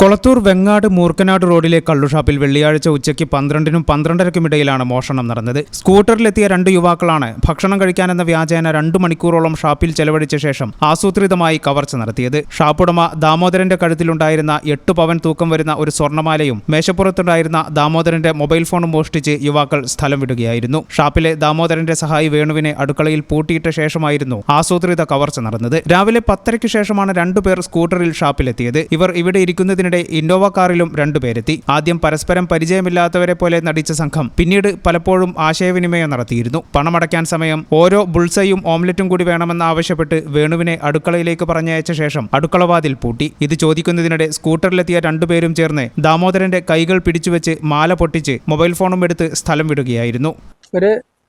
കൊളത്തൂർ വെങ്ങാട് മൂർക്കനാട് റോഡിലെ കള്ളുഷാപ്പിൽ വെള്ളിയാഴ്ച ഉച്ചയ്ക്ക് 12-നും 12:30-നും ഇടയിലാണ് മോഷണം നടന്നത്. സ്കൂട്ടറിലെത്തിയ 2 യുവാക്കളാണ് ഭക്ഷണം കഴിക്കാനെന്ന വ്യാജേന 2 മണിക്കൂറോളം ഷാപ്പിൽ ചെലവഴിച്ച ശേഷം ആസൂത്രിതമായി കവർച്ച നടത്തിയത്. ഷാപ്പുടമ ദാമോദരന്റെ കഴുത്തിലുണ്ടായിരുന്ന 8 പവൻ തൂക്കം വരുന്ന ഒരു സ്വർണ്ണമാലയും മേശപ്പുറത്തുണ്ടായിരുന്ന ദാമോദരന്റെ മൊബൈൽ ഫോണും മോഷ്ടിച്ച് യുവാക്കൾ സ്ഥലം വിടുകയായിരുന്നു. ഷാപ്പിലെ ദാമോദരന്റെ സഹായി വേണുവിനെ അടുക്കളയിൽ പൂട്ടിയിട്ട ശേഷമായിരുന്നു ആസൂത്രിത കവർച്ച നടന്നത്. രാവിലെ 10:30-ക്ക് ശേഷമാണ് 2 പേർ സ്കൂട്ടറിൽ ഷാപ്പിലെത്തിയത്. ഇവർ ഇവിടെ ഇരിക്കുന്നതിനിടെ ഇന്നോവ കാറിലും 2 പേരെത്തി. ആദ്യം പരസ്പരം പരിചയമില്ലാത്തവരെ പോലെ നടിച്ച സംഘം പിന്നീട് പലപ്പോഴും ആശയവിനിമയം നടത്തിയിരുന്നു. പണമടയ്ക്കാൻ സമയം ഓരോ ബുൾസയും ഓംലെറ്റും കൂടി വേണമെന്ന് ആവശ്യപ്പെട്ട് വേണുവിനെ അടുക്കളയിലേക്ക് പറഞ്ഞയച്ച ശേഷം അടുക്കളവാതിൽ പൂട്ടി. ഇത് ചോദിക്കുന്നതിനിടെ സ്കൂട്ടറിലെത്തിയ 2 പേരും ചേർന്ന് ദാമോദരന്റെ കൈകൾ പിടിച്ചുവെച്ച് മാല പൊട്ടിച്ച് മൊബൈൽ ഫോണും എടുത്ത് സ്ഥലം വിടുകയായിരുന്നു.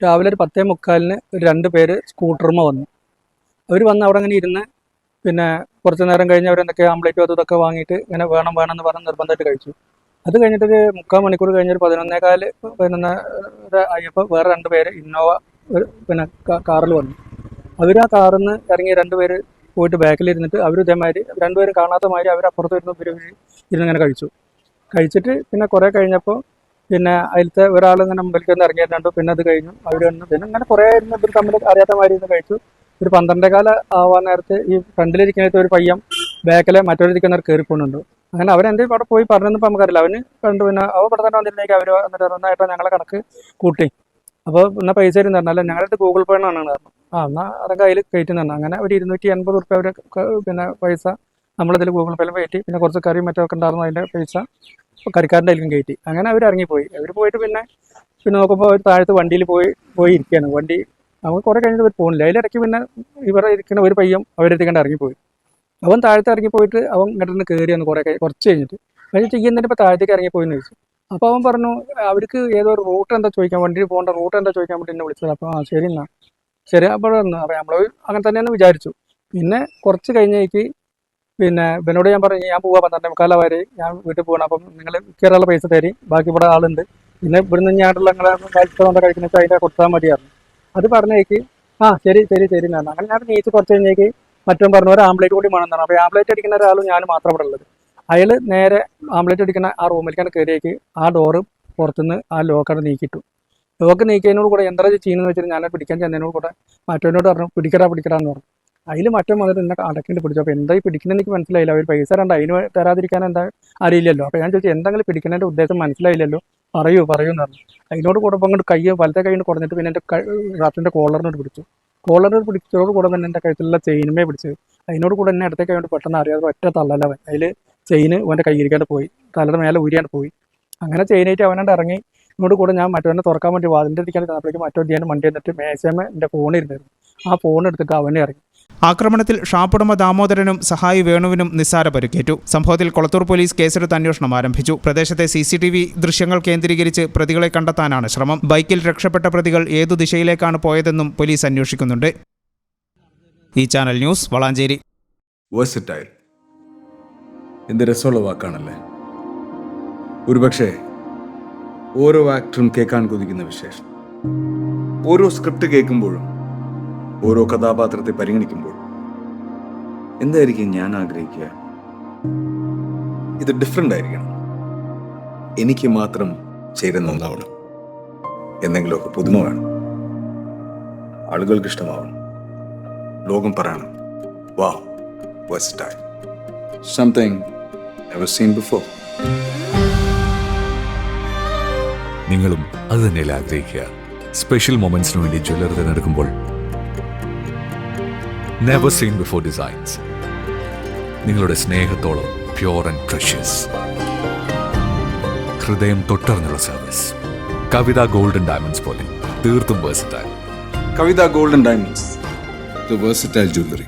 രാവിലെ 10:45-ന് 2 പേര് സ്കൂട്ടറുമ വന്നു. അവർ വന്ന് അവിടെ അങ്ങനെ ഇരുന്ന് പിന്നെ കുറച്ച് നേരം കഴിഞ്ഞ് അവരെന്തൊക്കെ ആംപ്ലേറ്റും അതൊക്കെ വാങ്ങിയിട്ട് ഇങ്ങനെ വേണമെന്ന് പറഞ്ഞ് നിർബന്ധമായിട്ട് കഴിച്ചു. അത് കഴിഞ്ഞിട്ട് 3/4 മണിക്കൂർ കഴിഞ്ഞൊരു 11:15 ആയപ്പോൾ വേറെ 2 പേര് ഇന്നോവ കാറിൽ വന്നു. അവർ ആ കാറിൽ നിന്ന് ഇറങ്ങി 2 പേര് പോയിട്ട് ബാക്കിലിരുന്നിട്ട് അവർ ഇതേമാതിരി 2 പേരും കാണാത്ത മാതിരി അവർ അപ്പുറത്ത് ഇരുന്നിങ്ങനെ കഴിച്ചിട്ട് പിന്നെ കുറേ കഴിഞ്ഞപ്പോൾ അതിലത്തെ ഒരാൾ ഇങ്ങനെ മുമ്പിലേക്ക് ഇറങ്ങിയിട്ടുണ്ടോ. പിന്നെ അത് കഴിഞ്ഞു അവർ വന്നു. പിന്നെ ഇങ്ങനെ കുറേ ഇരുന്ന് ഇവർ തമ്മിൽ അറിയാത്ത മാതിരി ഇരുന്ന് കഴിച്ചു. ഒരു 12:15 ആവാൻ നേരത്ത് ഈ ഫ്രണ്ടിലിരിക്കുന്ന ഒരു പയ്യൻ ബാക്കിലെ മറ്റൊരിരിക്കുന്നവർ കയറിപ്പോണുണ്ട്. അങ്ങനെ അവരെന്തെങ്കിലും അവിടെ പോയി പറഞ്ഞപ്പോൾ നമുക്കറിയില്ല. അവന് കണ്ടു. പിന്നെ അവ ഇവിടെ തന്നെ വന്നിരുന്നേക്ക് അവർ വന്നിട്ട് നന്നായിട്ട് ഞങ്ങളെ കണക്ക് കൂട്ടി. അപ്പോൾ എന്നാൽ പൈസ തരുന്ന പറഞ്ഞാൽ ഞങ്ങളുടെ അടുത്ത് ഗൂഗിൾ പേ ആണ് പറഞ്ഞു. എന്നാൽ അതൊക്കെ അതിൽ കയറ്റി തന്നെ. അങ്ങനെ ഒരു 280 റുപ്യ അവർ പൈസ നമ്മളതിൽ ഗൂഗിൾ പേയിലും കയറ്റി. പിന്നെ കുറച്ച് കറിയും മറ്റൊക്കെ ഉണ്ടായിരുന്നു. അതിൻ്റെ പൈസ കറിക്കാരൻ്റെ അതിലും കയറ്റി. അങ്ങനെ അവർ ഇറങ്ങിപ്പോയി. അവർ പോയിട്ട് പിന്നെ നോക്കുമ്പോൾ അവർ താഴത്ത് വണ്ടിയിൽ പോയി ഇരിക്കുകയാണ്. വണ്ടി അവൻ കുറേ കഴിഞ്ഞിട്ട് അവർ പോകുന്നില്ല. അതിലിടയ്ക്ക് പിന്നെ ഇവരെ ഇരിക്കുന്ന ഒരു പയ്യൻ അവരെത്തിക്കേണ്ട ഇറങ്ങിപ്പോയി. അവൻ താഴത്ത് ഇറങ്ങിപ്പോയിട്ട് അവൻ ഇങ്ങോട്ട് കയറി വന്ന് കുറച്ച് കഴിഞ്ഞിട്ട് ചെയ്യുന്നതിപ്പോൾ താഴത്തേക്ക് ഇറങ്ങിപ്പോയിന്ന് ചോദിച്ചു. അപ്പോൾ അവൻ പറഞ്ഞു അവർക്ക് ഏതോ ഒരു റൂട്ട് എന്താ ചോദിക്കാൻ, വണ്ടിയിൽ പോകേണ്ട റൂട്ട് എന്താ ചോദിക്കാൻ വേണ്ടി എന്നെ വിളിച്ചത്. അപ്പോൾ ശരി എന്നാ ശരി അപ്പോൾ നമ്മൾ അങ്ങനെ തന്നെയെന്ന് വിചാരിച്ചു. പിന്നെ കുറച്ച് കഴിഞ്ഞേക്ക് ഇവനോട് ഞാൻ പറഞ്ഞു ഞാൻ പോവാ 12:45 വരെ ഞാൻ വീട്ടിൽ പോകണം. അപ്പം നിങ്ങൾ കയറാനുള്ള പൈസ തരി, ബാക്കി ഇവിടെ ആളുണ്ട്. പിന്നെ ഇവിടുന്ന് ഞാനുള്ള നിങ്ങളെ കഴിച്ചതുകൊണ്ട് കഴിക്കുന്ന വെച്ചാൽ അതിൻ്റെ കൊടുത്താൽ മതിയായിരുന്നു. അത് പറഞ്ഞേക്ക് ശരി എന്ന് പറഞ്ഞു. അങ്ങനെ ഞാൻ നീച്ച് കുറച്ച് കഴിഞ്ഞേക്ക് മറ്റും പറഞ്ഞു ഒരു ആംപ്ലേറ്റ് കൂടി വേണമെന്നാണ്. അപ്പോൾ ആംപ്ലേറ്റ് അടിക്കുന്ന ഒരാളും ഞാനും മാത്രം ഇവിടെ ഉള്ളത്. അയാൾ നേരെ ആംപ്ലേറ്റ് അടിക്കുന്ന ആ റൂമിലേക്കാണ് കയറിയേക്ക് ആ ഡോറ് പുറത്തുനിന്ന് ആ ലോക്കാണ് നീക്കിയിട്ടു. ലോക്ക് നീക്കിയതിനോട് കൂടെ എന്താ ചെയ്യുന്നതെന്ന് വെച്ചിട്ട് ഞാൻ പിടിക്കാൻ ചെന്നതിനോട് കൂടെ മറ്റവനോട് പറഞ്ഞു പിടിക്കടാന്ന് പറഞ്ഞു. അതിൽ മറ്റോ വന്നിട്ട് എന്നെ അടക്കിട്ട് പിടിച്ചു. അപ്പോൾ എന്തായി പിടിക്കുന്നത് എനിക്ക് മനസ്സിലായില്ല. അവർ പൈസ അതിന് തരാതിരിക്കാൻ എന്താ അറിയില്ലല്ലോ. അപ്പോൾ ഞാൻ ചോദിച്ചു എന്തെങ്കിലും പിടിക്കുന്നതിൻ്റെ ഉദ്ദേശം മനസ്സിലായില്ലല്ലോ, പറയൂ എന്ന് പറഞ്ഞു. അതിനോട് കൂടെ അങ്ങോട്ട് വലത്തെ കൈ കുറഞ്ഞിട്ട് പിന്നെ എൻ്റെ റാത്തിൻ്റെ കോളറിനോട് പിടിച്ചതോട് കൂടെ തന്നെ എൻ്റെ കഴുത്തിലുള്ള ചെയിനുമേ പിടിച്ചത്. അതിനോട് കൂടെ എന്നെ അടുത്തേക്ക് വേണ്ടി പെട്ടെന്ന് അറിയാതെ ഒറ്റ തള്ളലവൻ. അതിൽ ചെയിന് അവൻ്റെ കയ്യിരിക്കാണ്ട് പോയി, തലയുടെ മേലെ ഊരിയാണ്ട് പോയി. അങ്ങനെ ചെയിനായിട്ട് അവനോട് ഇറങ്ങി ഇങ്ങോട്ട് കൂടെ ഞാൻ മറ്റവനെ തുറക്കാൻ വേണ്ടി വാതിൻ്റെ ഇരിക്കാൻ തന്നപ്പോഴേക്കും മറ്റോ ഞാൻ വണ്ടി എന്നിട്ട് മേശമേ എൻ്റെ ഫോണിരുന്നായിരുന്നു. ആ ഫോൺ എടുത്തിട്ട് അവനെ ഇറങ്ങി. ആക്രമണത്തിൽ ഷാപ്പുടമ ദാമോദരനും സഹായി വേണുവിനും നിസ്സാര പരിക്കേറ്റു. സംഭവത്തിൽ കൊളത്തൂർ പോലീസ് കേസെടുത്ത് അന്വേഷണം ആരംഭിച്ചു. പ്രദേശത്തെ CCTV ദൃശ്യങ്ങൾ കേന്ദ്രീകരിച്ച് പ്രതികളെ കണ്ടെത്താനാണ് ശ്രമം. ബൈക്കിൽ രക്ഷപ്പെട്ട പ്രതികൾ ഏതു ദിശയിലേക്കാണ് പോയതെന്നും പോലീസ് അന്വേഷിക്കുന്നുണ്ട്. ഈ ചാനൽ ന്യൂസ് വളാഞ്ചേരി. വേഴ്സറ്റൈൽ എന്ത് രസമുള്ള വാക്കാണല്ലേ. ഒരുപക്ഷെ ഓരോ ആക്ടറും കേൾക്കാൻ കൊതിക്കുന്ന വിശേഷം. ഓരോ സ്ക്രിപ്റ്റ് കേൾക്കുമ്പോഴും ഓരോ കഥാപാത്രത്തെ പരിഗണിക്കുമ്പോൾ എന്തായിരിക്കും ഞാൻ ആഗ്രഹിക്കുക? ഇത് ഡിഫറെൻ്റ് ആയിരിക്കണം, എനിക്ക് മാത്രം ചേരുന്ന ഒന്നാവണം, എന്തെങ്കിലുമൊക്കെ പുതുമ വേണം, ആളുകൾക്ക് ഇഷ്ടമാവണം, ലോകം പറയണം വാവ് versatile, something never seen before. നിങ്ങളും അത് തന്നെയല്ലേ ആഗ്രഹിക്കുക? സ്പെഷ്യൽ മൊമെന്റ്സിന് വേണ്ടി ജ്വല്ലറി തിരഞ്ഞെടുക്കുമ്പോൾ നെവർ സീൻ ബിഫോർ ഡിസൈൻസ്, നിങ്ങളുടെ സ്നേഹത്തോളം പ്യൂർ ആൻഡ് പ്രഷ്യസ്, ഹൃദയം തൊട്ടറിഞ്ഞുള്ള സർവീസ്. കവിത ഗോൾഡൻ ഡയമണ്ട്സ് പോലെ തീർത്തും versatile. Kavitha golden diamonds, the versatile jewelry.